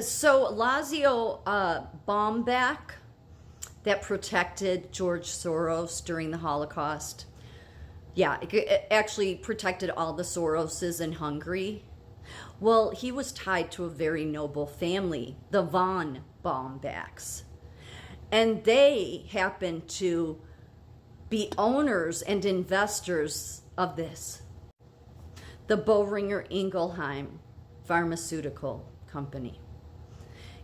So Lazio Bomback, that protected George Soros during the Holocaust. Yeah, it actually protected all the Soroses in Hungary. Well, he was tied to a very noble family, the von Bombacks. And they happened to be owners and investors of this, the Boehringer Ingelheim pharmaceutical company.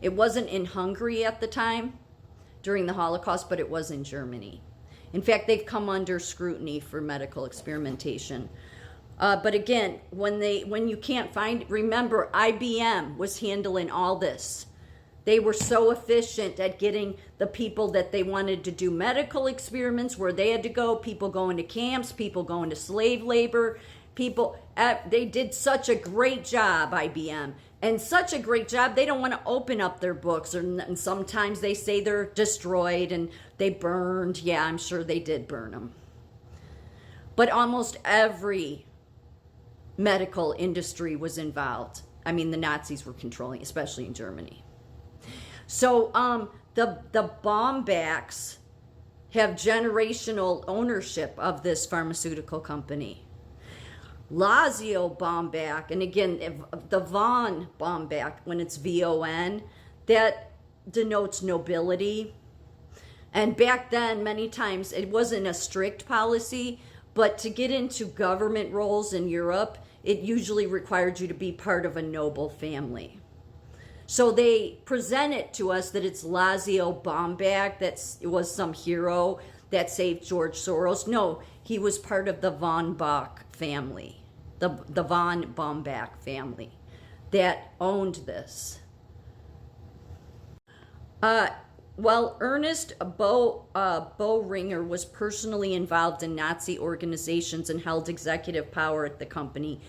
It wasn't in Hungary at the time during the Holocaust, but it was in Germany. In fact, they've come under scrutiny for medical experimentation. But again, when you can't find, remember, IBM was handling all this. They were so efficient at getting the people that they wanted to do medical experiments where they had to go, people going to camps, people going to slave labor, people, they did such a great job, IBM. And such a great job, they don't want to open up their books. And sometimes they say they're destroyed and they burned. Yeah, I'm sure they did burn them. But almost every medical industry was involved. I mean, the Nazis were controlling, especially in Germany. So the Bombacks have generational ownership of this pharmaceutical company. Lazio Bomback, and again, the von Bomback, when it's VON, that denotes nobility. And back then, many times, it wasn't a strict policy, but to get into government roles in Europe, it usually required you to be part of a noble family. So they present it to us that it's Lazio Bomback, it was some hero that saved George Soros. No, he was part of the von Bock family. The von Bomback family that owned this. While Ernest Boehringer was personally involved in Nazi organizations and held executive power at the company,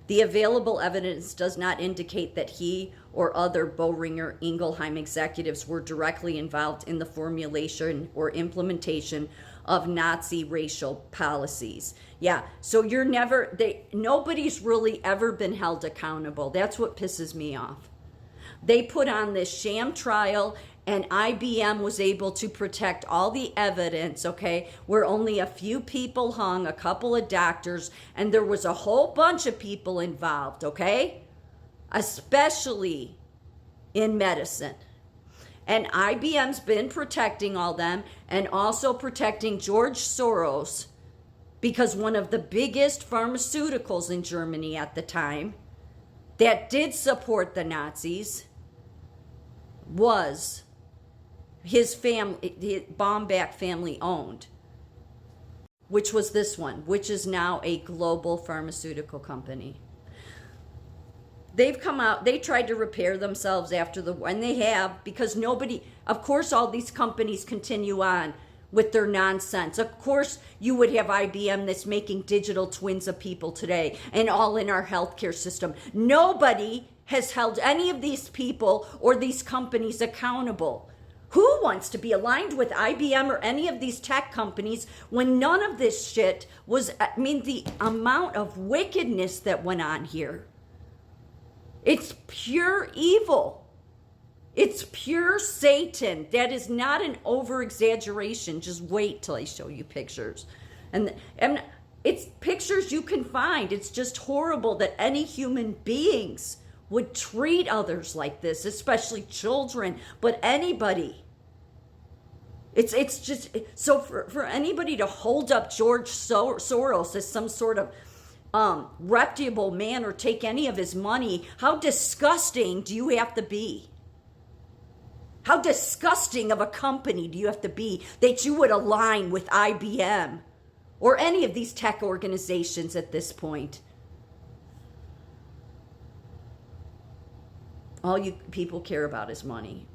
the available evidence does not indicate that he or other Boehringer Ingelheim executives were directly involved in the formulation or implementation of Nazi racial policies. Yeah, so nobody's really ever been held accountable. That's what pisses me off. They put on this sham trial, and IBM was able to protect all the evidence, okay, where only a few people hung, a couple of doctors, and there was a whole bunch of people involved, okay, especially in medicine. And IBM's been protecting all them and also protecting George Soros, because one of the biggest pharmaceuticals in Germany at the time that did support the Nazis was his family, the Bomback family owned, which was this one, which is now a global pharmaceutical company. They've come out, they tried to repair themselves after the war, and they have, because nobody, of course, all these companies continue on with their nonsense. Of course, you would have IBM that's making digital twins of people today, and all in our healthcare system. Nobody has held any of these people or these companies accountable. Who wants to be aligned with IBM or any of these tech companies when none of this shit was, I mean, the amount of wickedness that went on here. It's pure evil. It's pure Satan. That is not an over-exaggeration. Just wait till I show you pictures. And it's pictures you can find. It's just horrible that any human beings would treat others like this, especially children, but anybody. It's just, so for anybody to hold up George Soros as some sort of reputable man or take any of his money, how disgusting do you have to be? How disgusting of a company do you have to be that you would align with IBM or any of these tech organizations at this point? All you people care about is money.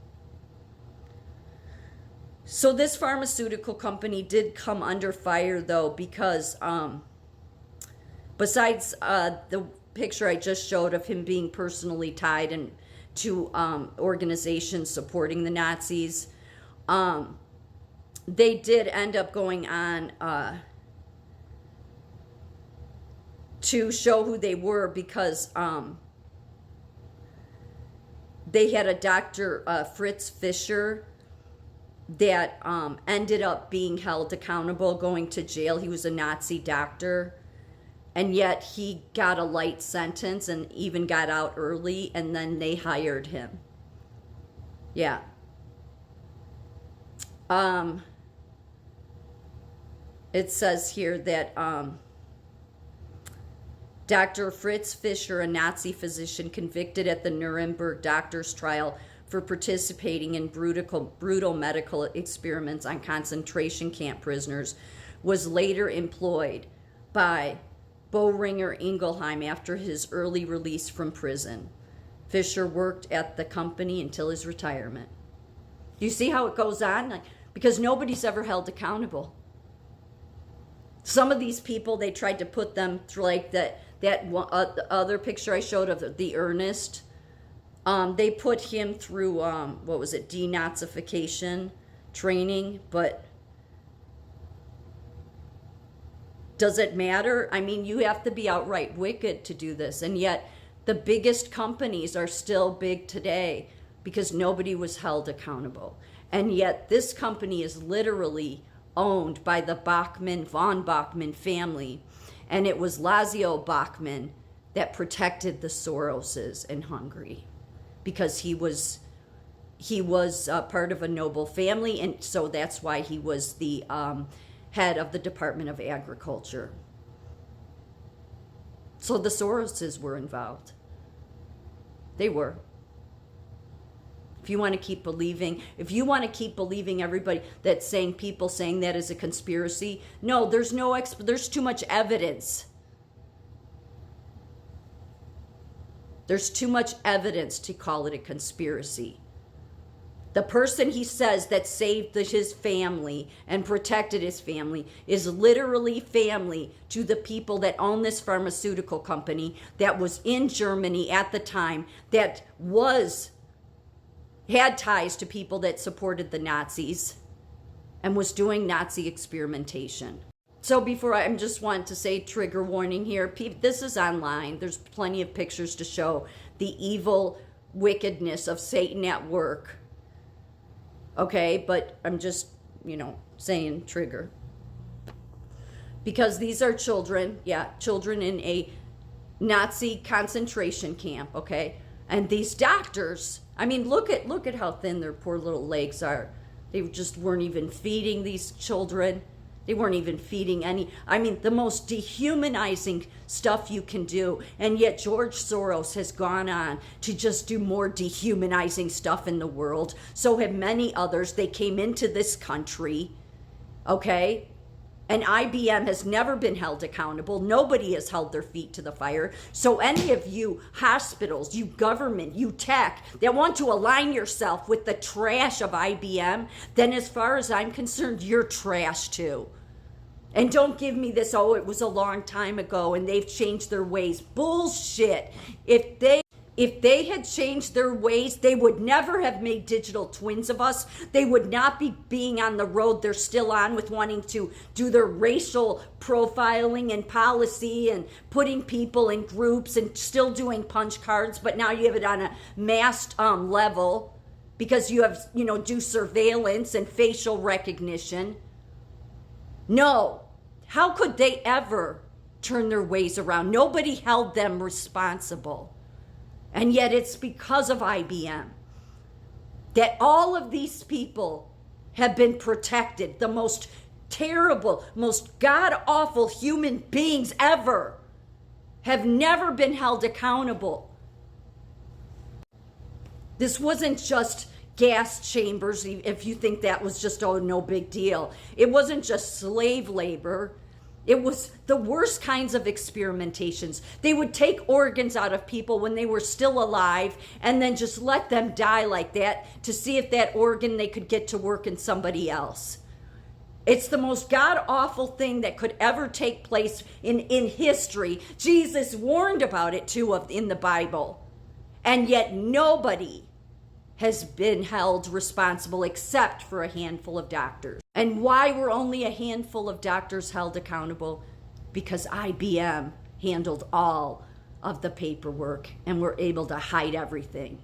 So this pharmaceutical company did come under fire, though, because besides the picture I just showed of him being personally tied and to organizations supporting the Nazis, they did end up going on to show who they were, because they had a Dr. Fritz Fischer that ended up being held accountable, going to jail. He was a Nazi doctor, and yet he got a light sentence and even got out early, and then they hired him. Yeah. It says here that Dr. Fritz Fischer, a Nazi physician convicted at the Nuremberg doctors' trial for participating in brutal medical experiments on concentration camp prisoners, was later employed by Boehringer Ingelheim after his early release from prison. Fischer worked at the company until his retirement. You see how it goes on? Because nobody's ever held accountable. Some of these people, they tried to put them through, like that other picture I showed of the Ernest. They put him through, what was it, denazification training, but does it matter? I mean, you have to be outright wicked to do this, and yet the biggest companies are still big today because nobody was held accountable. And yet this company is literally owned by the von Bachmann family, and it was Laszlo Bachmann that protected the Soroses in Hungary because he was part of a noble family, and so that's why he was the head of the Department of Agriculture. So the Soroses were involved. They were. If you want to keep believing everybody that's saying, people saying that is a conspiracy, no, there's too much evidence. There's too much evidence to call it a conspiracy. The person he says that saved his family and protected his family is literally family to the people that own this pharmaceutical company that was in Germany at the time, that had ties to people that supported the Nazis and was doing Nazi experimentation. So I just want to say, trigger warning here. This is online. There's plenty of pictures to show the evil wickedness of Satan at work. Okay, but I'm just, saying trigger. Because these are children in a Nazi concentration camp, okay? And these doctors, I mean, look at how thin their poor little legs are. They just weren't even feeding these children. They weren't even feeding the most dehumanizing stuff you can do. And yet George Soros has gone on to just do more dehumanizing stuff in the world. So have many others. They came into this country, okay? And IBM has never been held accountable. Nobody has held their feet to the fire. So any of you hospitals, you government, you tech that want to align yourself with the trash of IBM, then as far as I'm concerned, you're trash too. And don't give me this, it was a long time ago and they've changed their ways. Bullshit. If they had changed their ways, they would never have made digital twins of us. They would not be being on the road they're still on with wanting to do their racial profiling and policy and putting people in groups and still doing punch cards. But now you have it on a massed level because you have, do surveillance and facial recognition. No. How could they ever turn their ways around? Nobody held them responsible. And yet it's because of IBM that all of these people have been protected. The most terrible, most god-awful human beings ever have never been held accountable. This wasn't just gas chambers, if you think that was just, no big deal. It wasn't just slave labor. It was the worst kinds of experimentations. They would take organs out of people when they were still alive and then just let them die like that to see if that organ they could get to work in somebody else. It's the most god-awful thing that could ever take place in history. Jesus warned about it too in the Bible. And yet nobody has been held responsible except for a handful of doctors. And why were only a handful of doctors held accountable? Because IBM handled all of the paperwork and were able to hide everything.